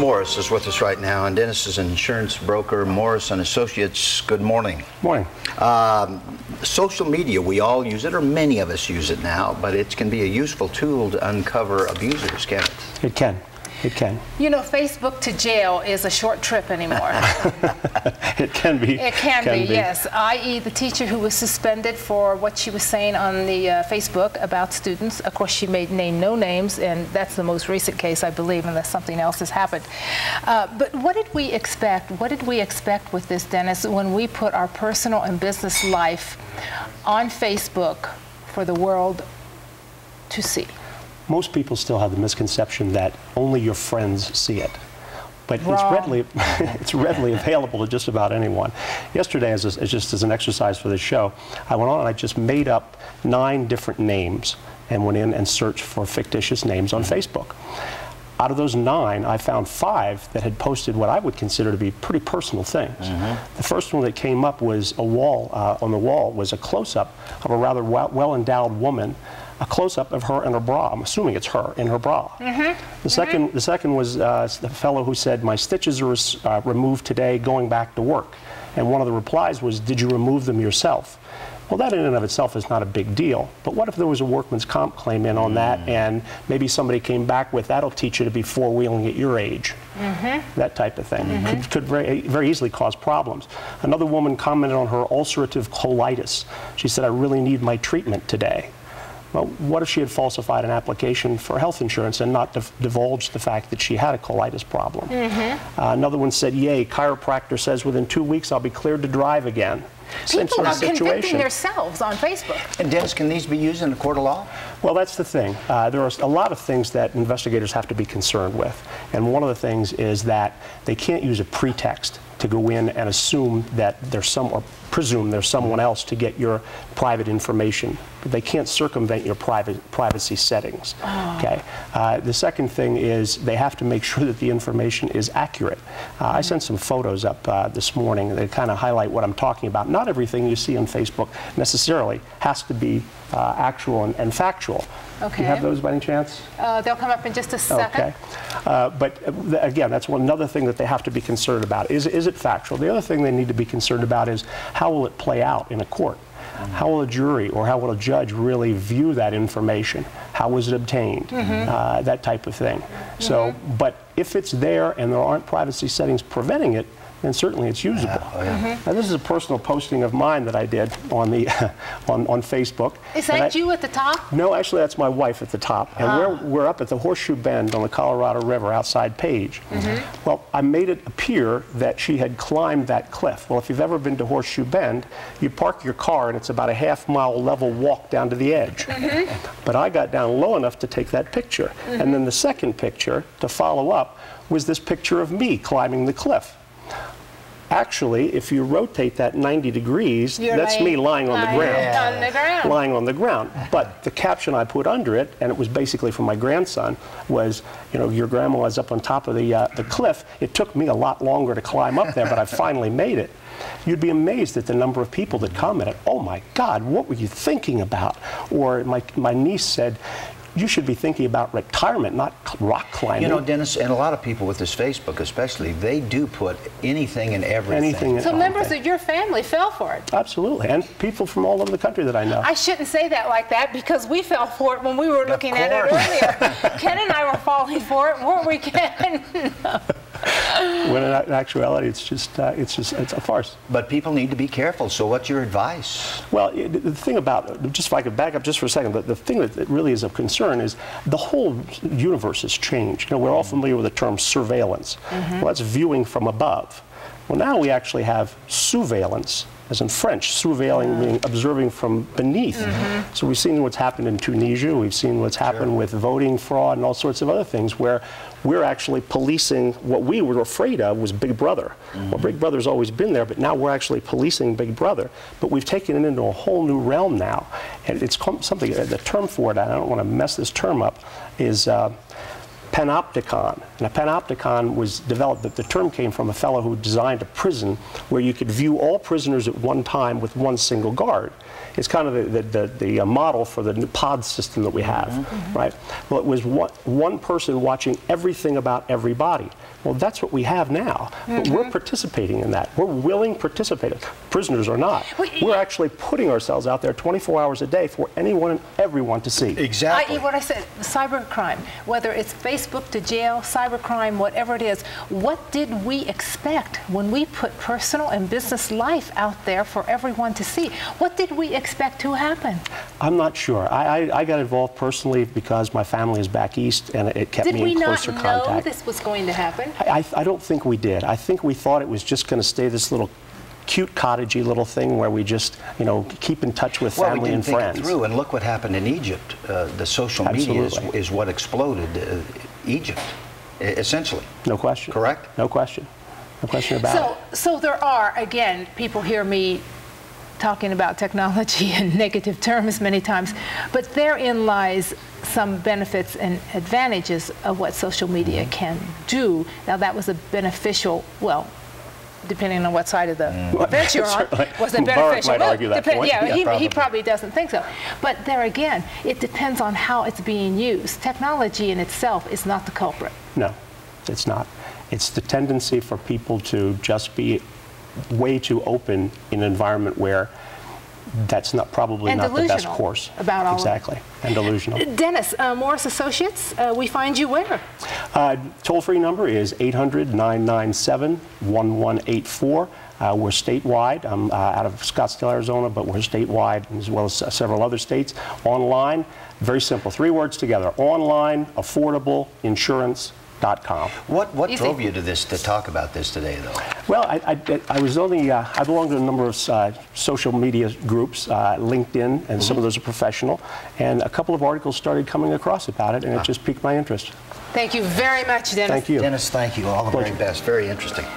Morris is with us right now, and Dennis is an insurance broker, Morris & Associates. Good morning. Morning. Social media, we all use it, or many of us use it now, but it can be a useful tool to uncover abusers, can't it? It can. It can. You know, Facebook to jail is a short trip anymore. It can be. It can be, yes. I.e. the teacher who was suspended for what she was saying on the Facebook about students. Of course, she made no names, and that's the most recent case, I believe, unless something else has happened. But what did we expect? What did we expect with this, Dennis, when we put our personal and business life on Facebook for the world to see? Most people still have the misconception that only your friends see it. But it's readily available to just about anyone. Yesterday, just as an exercise for this show, I went on and I just made up 9 different names and went in and searched for fictitious names on Facebook. Out of those 9, I found 5 that had posted what I would consider to be pretty personal things. The first one that came up was a wall, on the wall was a close-up of a rather well-endowed woman, a close-up of her in her bra. I'm assuming it's her in her bra. The second was the fellow who said, "My stitches are removed today, going back to work." And one of the replies was, "Did you remove them yourself?" Well, that in and of itself is not a big deal. But what if there was a workman's comp claim in on that, and maybe somebody came back with, "That'll teach you to be four-wheeling at your age." That type of thing could very easily cause problems. Another woman commented on her ulcerative colitis. She said, "I really need my treatment today." Well, what if she had falsified an application for health insurance and not divulged the fact that she had a colitis problem? Another one said, "Yay, chiropractor says within 2 weeks I'll be cleared to drive again." People are convicting themselves on Facebook. And Dennis, can these be used in a court of law? Well, that's the thing. There are a lot of things that investigators have to be concerned with. And one of the things is that they can't use a pretext to go in and assume that there's or presume there's someone else to get your private information. But they can't circumvent your privacy settings. Okay. The second thing is they have to make sure that the information is accurate. I sent some photos up this morning that kind of highlight what I'm talking about. Not everything you see on Facebook necessarily has to be actual and factual. Okay. Do you have those by any chance? They'll come up in just a second. Okay. But again, that's another thing that they have to be concerned about. Is it factual? The other thing they need to be concerned about is how will it play out in a court? How will a jury or how will a judge really view that information? How was it obtained? That type of thing. So, but if it's there and there aren't privacy settings preventing it, then certainly it's usable. Now, this is a personal posting of mine that I did on the on Facebook. Is that you at the top? No, actually that's my wife at the top. And we're up at the Horseshoe Bend on the Colorado River outside Page. Well, I made it appear that she had climbed that cliff. Well, if you've ever been to Horseshoe Bend, you park your car and it's about a half-mile level walk down to the edge. But I got down low enough to take that picture. And then the second picture, to follow up, was this picture of me climbing the cliff. Actually, if you rotate that 90 degrees, that's me lying on the ground. Lying on the ground. But the caption I put under it, and it was basically from my grandson, was, you know, your grandma is up on top of the cliff. It took me a lot longer to climb up there, but I finally made it. You'd be amazed at the number of people that commented, "Oh my God, what were you thinking about?" Or my niece said, "You should be thinking about retirement, not rock climbing." You know, Dennis, and a lot of people with this Facebook especially, they do put anything and everything. So members of your family fell for it? Absolutely, and people from all over the country that I know. I shouldn't say that like that, because we fell for it when we were looking at it earlier. Ken and I were falling for it, weren't we, Ken? When in actuality, it's a farce. But people need to be careful. So what's your advice? Well, the thing about, just if I could back up just for a second, the thing that really is of concern is the whole universe has changed. You know, we're all familiar with the term surveillance. Well, that's viewing from above. Well, now we actually have surveillance, as in French, surveilling meaning observing from beneath. So we've seen what's happened in Tunisia, we've seen what's happened with voting fraud and all sorts of other things where we're actually policing what we were afraid of was Big Brother. Well, Big Brother's always been there, but now we're actually policing Big Brother. But we've taken it into a whole new realm now. And it's something, the term for it, I don't want to mess this term up, is panopticon. And a panopticon was developed, the term came from a fellow who designed a prison where you could view all prisoners at one time with one single guard. It's kind of the model for the new pod system that we have, right? Well, it was one person watching everything about everybody. Well, that's what we have now. But we're participating in that. We're willing participators. Prisoners are not. We're actually putting ourselves out there 24 hours a day for anyone and everyone to see. Exactly. I.e. what I said, cybercrime, whether it's Facebook to jail, cybercrime, whatever it is, what did we expect when we put personal and business life out there for everyone to see? What did we expect to happen? I'm not sure. I got involved personally because my family is back east and it kept me in closer contact. Did we not know this was going to happen? I don't think we did. I think we thought it was just going to stay this little cute cottagey little thing where we just, you know, keep in touch with family and friends. Well, we didn't think it through, and look what happened in Egypt. The social media is what exploded Egypt, essentially. No question. Correct? No question. No question about it. So there are, again, people hear me talking about technology in negative terms many times, but therein lies some benefits and advantages of what social media can do. Now, that was a beneficial, well, depending on what side of the bench you're on, was it beneficial? Might argue that point. Yeah, he probably doesn't think so. But there again, it depends on how it's being used. Technology in itself is not the culprit. No, it's not. It's the tendency for people to just be way too open in an environment where that's probably not the best course. About all exactly, and delusional. Dennis, Morris Associates, we find you where? Toll-free number is 800-997-1184. We're statewide. I'm out of Scottsdale, Arizona, but we're statewide as well as several other states. Online, very simple, 3 words together: online, affordable, insurance. What drove you to this, to talk about this today, though? Well, I was only, I belong to a number of social media groups, LinkedIn, and some of those are professional, and a couple of articles started coming across about it, and it just piqued my interest. Thank you very much, Dennis. Thank you. Dennis, thank you. All the very best. Very interesting.